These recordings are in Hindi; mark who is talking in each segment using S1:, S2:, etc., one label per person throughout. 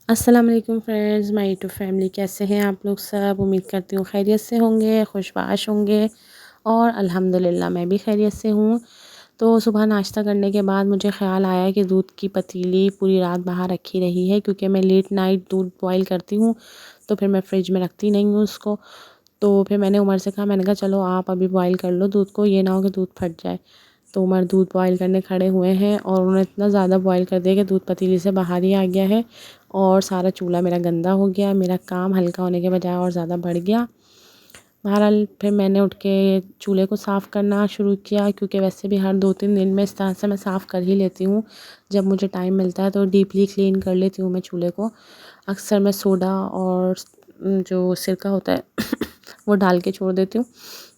S1: अस्सलाम वालेकुम फ्रेंड्स, माय यूट्यूब फैमिली। कैसे हैं आप लोग सब? उम्मीद करती हूँ खैरियत से होंगे, खुशबाश होंगे। और अल्हम्दुलिल्लाह मैं भी खैरियत से हूँ। तो सुबह नाश्ता करने के बाद मुझे ख़्याल आया कि दूध की पतीली पूरी रात बाहर रखी रही है, क्योंकि मैं लेट नाइट दूध बॉयल करती हूँ, तो फिर मैं फ्रिज में रखती नहीं हूँ उसको। तो फिर मैंने उमर से कहा, मैंने कहा चलो आप अभी बॉयल कर लो दूध को, ये ना हो कि दूध फट जाए। तो उमर दूध बॉयल करने खड़े हुए हैं और उन्होंने इतना ज़्यादा बॉयल कर दिया कि दूध पतीली से बाहर ही आ गया है और सारा चूल्हा मेरा गंदा हो गया। मेरा काम हल्का होने के बजाय और ज़्यादा बढ़ गया। बहरहाल फिर मैंने उठ के चूल्हे को साफ़ करना शुरू किया, क्योंकि वैसे भी हर 2-3 दिन में इस तरह से मैं साफ़ कर ही लेती हूँ। जब मुझे टाइम मिलता है तो डीपली क्लीन कर लेती हूँ मैं चूल्हे को। अक्सर मैं सोडा और जो सिरका होता है वो डाल के छोड़ देती हूँ,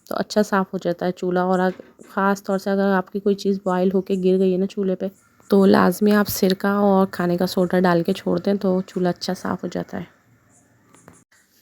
S1: तो अच्छा साफ़ हो जाता है चूल्हा। और ख़ास तौर से अगर आपकी कोई चीज़ बॉयल होके गिर गई है ना चूल्हे पे, तो लाज़मी आप सिरका और खाने का सोडा डाल के छोड़ दें, तो चूल्हा अच्छा साफ़ हो जाता है।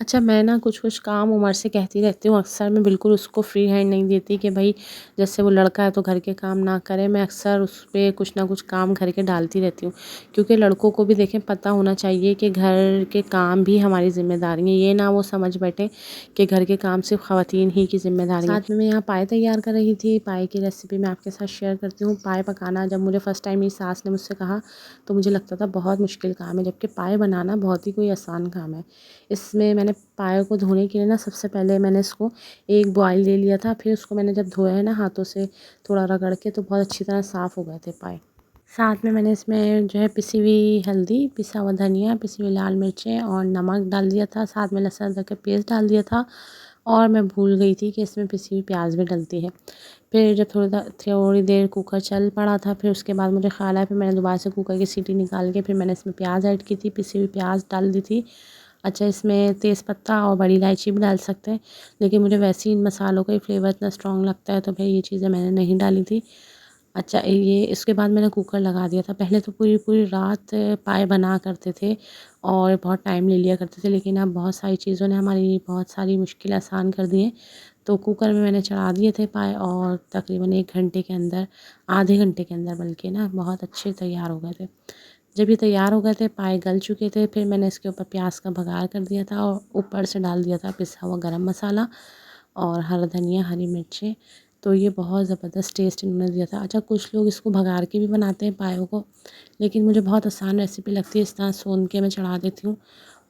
S1: अच्छा, मैं ना कुछ काम उमर से कहती रहती हूँ अक्सर। मैं बिल्कुल उसको फ्री हैंड नहीं देती कि भाई जैसे वो लड़का है तो घर के काम ना करे। मैं अक्सर उस पे कुछ ना कुछ काम घर के डालती रहती हूँ, क्योंकि लड़कों को भी देखें पता होना चाहिए कि घर के काम भी हमारी ज़िम्मेदारी है। ये ना वो समझ बैठे कि घर के काम सिर्फ ख़वातीन ही की ज़िम्मेदारी है। साथ में मैं यहाँ पाए तैयार कर रही थी। पाए की रेसिपी मैं आपके साथ शेयर करती हूँ। पाए पकाना जब मुझे फ़र्स्ट टाइम मेरी सास ने मुझसे कहा, तो मुझे लगता था बहुत मुश्किल काम है, जबकि पाए बनाना बहुत ही कोई आसान काम है। इसमें मैंने पाए को धोने के लिए ना सबसे पहले मैंने इसको एक बॉयल ले लिया था। फिर उसको मैंने जब धोया है ना हाथों से थोड़ा रगड़ के, तो बहुत अच्छी तरह साफ़ हो गए थे पाए। साथ में मैंने इसमें जो है पिसी हुई हल्दी, पिसा हुआ धनिया, पिसी हुई लाल मिर्चें और नमक डाल दिया था। साथ में लहसुन अदरक का पेस्ट डाल दिया था। और मैं भूल गई थी कि इसमें पिसी हुई प्याज भी डलती है। फिर जब थोड़ी देर कुकर चल पड़ा था, फिर उसके बाद मुझे ख़्याल आया, फिर मैंने दोबारा से कुकर की सीटी निकाल के फिर मैंने इसमें प्याज ऐड की थी, पिसी हुई प्याज डाल दी थी। अच्छा, इसमें तेज़पत्ता और बड़ी इलायची भी डाल सकते हैं, लेकिन मुझे वैसे ही इन मसालों का ही फ्लेवर इतना स्ट्रॉन्ग लगता है, तो फिर ये चीज़ें मैंने नहीं डाली थी। अच्छा, ये इसके बाद मैंने कुकर लगा दिया था। पहले तो पूरी पूरी रात पाए बना करते थे और बहुत टाइम ले लिया करते थे, लेकिन अब बहुत सारी चीज़ों ने हमारी बहुत सारी मुश्किल आसान कर दी है। तो कुकर में मैंने चढ़ा दिए थे पाए और तकरीबन 1 घंटे के अंदर, आधे घंटे के अंदर बल्कि ना, बहुत अच्छे तैयार हो गए थे। जब ये तैयार हो गए थे, पाए गल चुके थे, फिर मैंने इसके ऊपर प्याज का बघार कर दिया था और ऊपर से डाल दिया था पिसा हुआ गरम मसाला और हरा धनिया, हरी मिर्चें। तो ये बहुत ज़बरदस्त टेस्ट इन्होंने दिया था। अच्छा, कुछ लोग इसको भगार के भी बनाते हैं पायों को, लेकिन मुझे बहुत आसान रेसिपी लगती है। इस तरह सोन के मैं चढ़ा देती हूँ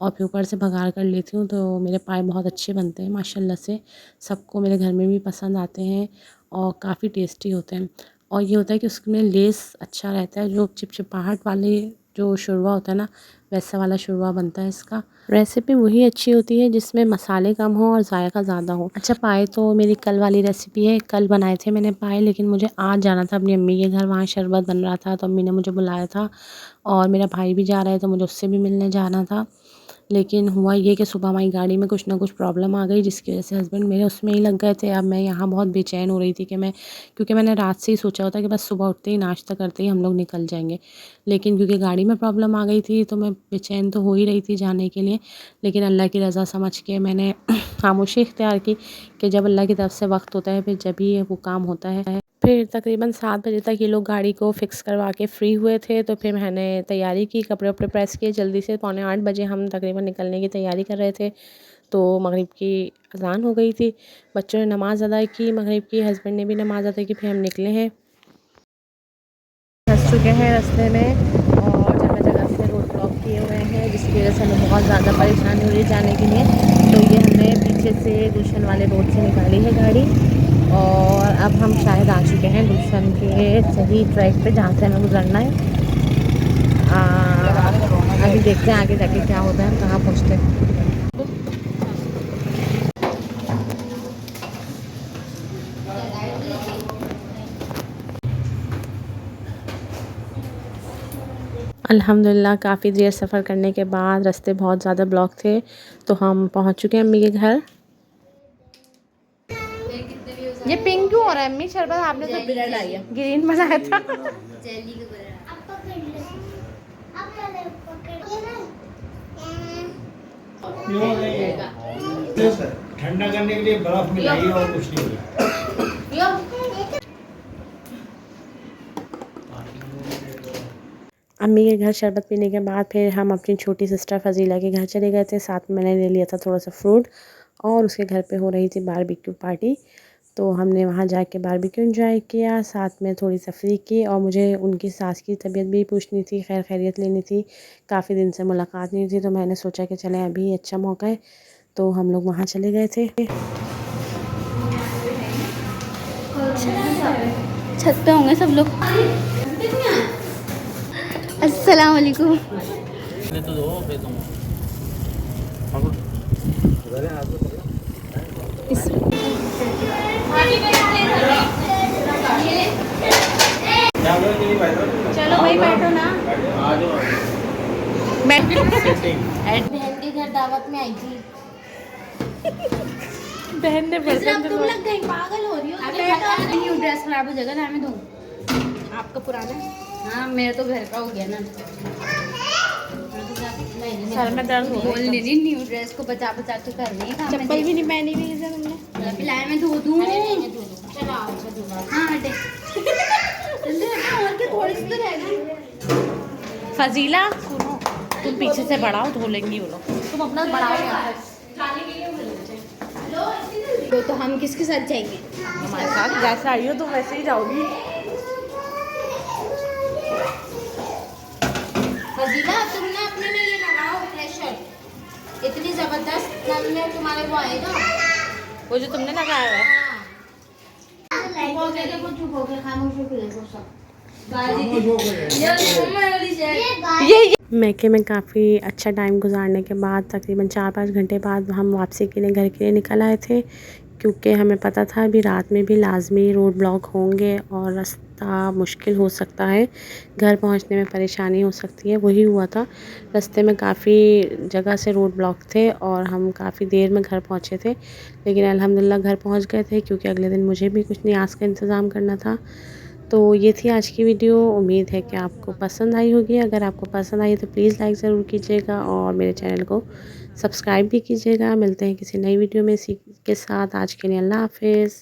S1: और फिर ऊपर से भगार कर लेती हूँ, तो मेरे पाए बहुत अच्छे बनते हैं माशाल्लाह से। सबको मेरे घर में भी पसंद आते हैं और काफ़ी टेस्टी होते हैं। और ये होता है कि उसमें लेस अच्छा रहता है, जो चिपचिपाहट वाले जो शुरवा होता है ना, वैसा वाला शुरवा बनता है इसका। रेसिपी वही अच्छी होती है जिसमें मसाले कम हो और जायका ज़्यादा हो। अच्छा, पाए तो मेरी कल वाली रेसिपी है, कल बनाए थे मैंने पाए, लेकिन मुझे आज जाना था अपनी अम्मी के घर, वहाँ शरबत बन रहा था, तो अम्मी ने मुझे बुलाया था और मेरा भाई भी जा रहा है, तो मुझे उससे भी मिलने जाना था। लेकिन हुआ ये कि सुबह हमारी गाड़ी में कुछ ना कुछ प्रॉब्लम आ गई, जिसकी वजह से हस्बैंड मेरे उसमें ही लग गए थे। अब मैं यहाँ बहुत बेचैन हो रही थी कि मैं, क्योंकि मैंने रात से ही सोचा होता कि बस सुबह उठते ही नाश्ता करते ही हम लोग निकल जाएंगे, लेकिन क्योंकि गाड़ी में प्रॉब्लम आ गई थी तो मैं बेचैन तो हो ही रही थी जाने के लिए। लेकिन अल्लाह की रज़ा समझ के मैंने खामोशी इख्तियार की कि जब अल्लाह की तरफ से वक्त होता है फिर जब ही वो काम होता है। फिर तकरीबन 7 बजे तक ये लोग गाड़ी को फ़िक्स करवा के फ्री हुए थे, तो फिर मैंने तैयारी की, कपड़े वपड़े प्रेस किए जल्दी से। पौने 8 बजे हम तकरीबन निकलने की तैयारी कर रहे थे, तो मगरिब की अज़ान हो गई थी। बच्चों ने नमाज़ अदा की मगरिब की, हस्बैंड ने भी नमाज़ अदा की, फिर हम निकले हैं। फंस चुके हैं रास्ते में और जगह जगह से रोड ब्लॉक किए हुए हैं, जिसकी वजह से हमें बहुत ज़्यादा परेशानी हो रही है जाने के लिए। तो ये हमने पीछे से गुलशन वाले रोड से निकाली है गाड़ी और अब हम शायद आ चुके हैं गुलशन के सही ट्रैक पे जहाँ से हमें गुजरना है। अभी देखते हैं आगे जाके क्या होता है, हम कहाँ पहुँचते हैं। अल्हम्दुलिल्लाह काफ़ी देर सफ़र करने के बाद, रास्ते बहुत ज़्यादा ब्लॉक थे, तो हम पहुँच चुके हैं अम्मी के घर। ये पिंक क्यों हो रहा है अम्मी? शरबत आपने तो ग्रीन बनाया था।
S2: ठंडा करने के लिए बर्फ मिलाइए और कुछ नहीं।
S1: अम्मी के घर शरबत पीने के बाद फिर हम अपनी छोटी सिस्टर फ़ज़ीला के घर चले गए थे। साथ में मैंने ले लिया था थोड़ा सा फ्रूट और उसके घर पे हो रही थी बारबेक्यू पार्टी, तो हमने वहाँ जाके बारबेक्यू एंजॉय किया, साथ में थोड़ी तफरीह की और मुझे उनकी सास की तबीयत भी पूछनी थी, खैर खैरियत लेनी थी। काफ़ी दिन से मुलाकात नहीं थी, तो मैंने सोचा कि चलें अभी अच्छा मौका है, तो हम लोग वहाँ चले गए थे।
S3: छत पे होंगे सब लोग। अस्सलाम वालेकुम। चलो भाई बैठो ना। बहन के घर दावत में आई थी।
S1: बहन ने
S3: तुम लग गई, पागल हो रही हो। न्यू ड्रेस खराब हो जाएगा ना, मैं दूँ आपका पुराना। हाँ मेरा तो घर का हो गया ना।
S1: सर में दर्द हो
S3: बोल नहीं रही, न्यू ड्रेस को बचा बचा के कर रही है।
S1: चप्पल भी नहीं पहनी हुई है तुमने।
S3: पिलाए मैं धो दूँ। चलो आओ हाँ हटे। और क्या थोड़ी सी तो रह गई।
S1: फ़ज़ीला सुनो, तुम पीछे से बढ़ाओ, धो लेंगी वो लोग।
S3: तुम अपना बढ़ाओ। तो हम किसके साथ जाएंगे?
S1: हमारे साथ जैसे आई हो तुम वैसे ही जाओगी।
S3: फजीला तुम ना अपने में ये लगाओ प्रेशर, इतनी जबरदस्त नल में तुम्हारे वो आएगा।
S1: वो जो तुमने लगाया है।
S3: चुप हो गए, वो चुप हो गए, खामोश हो गए वो सब।
S1: मैके में काफ़ी अच्छा टाइम गुजारने के बाद तकरीबन 4-5 घंटे बाद हम वापसी के लिए घर के लिए निकल आए थे, क्योंकि हमें पता था अभी रात में भी लाजमी रोड ब्लॉक होंगे और रास्ता मुश्किल हो सकता है, घर पहुंचने में परेशानी हो सकती है। वही हुआ था, रास्ते में काफ़ी जगह से रोड ब्लॉक थे और हम काफ़ी देर में घर पहुंचे थे, लेकिन अल्हम्दुलिल्लाह घर पहुंच गए थे, क्योंकि अगले दिन मुझे भी कुछ न्याज का इंतज़ाम करना था। तो ये थी आज की वीडियो, उम्मीद है कि आपको पसंद आई होगी। अगर आपको पसंद आई तो प्लीज़ लाइक ज़रूर कीजिएगा और मेरे चैनल को सब्सक्राइब भी कीजिएगा। मिलते हैं किसी नई वीडियो में इसी के साथ। आज के लिए अल्लाह हाफ़िज़।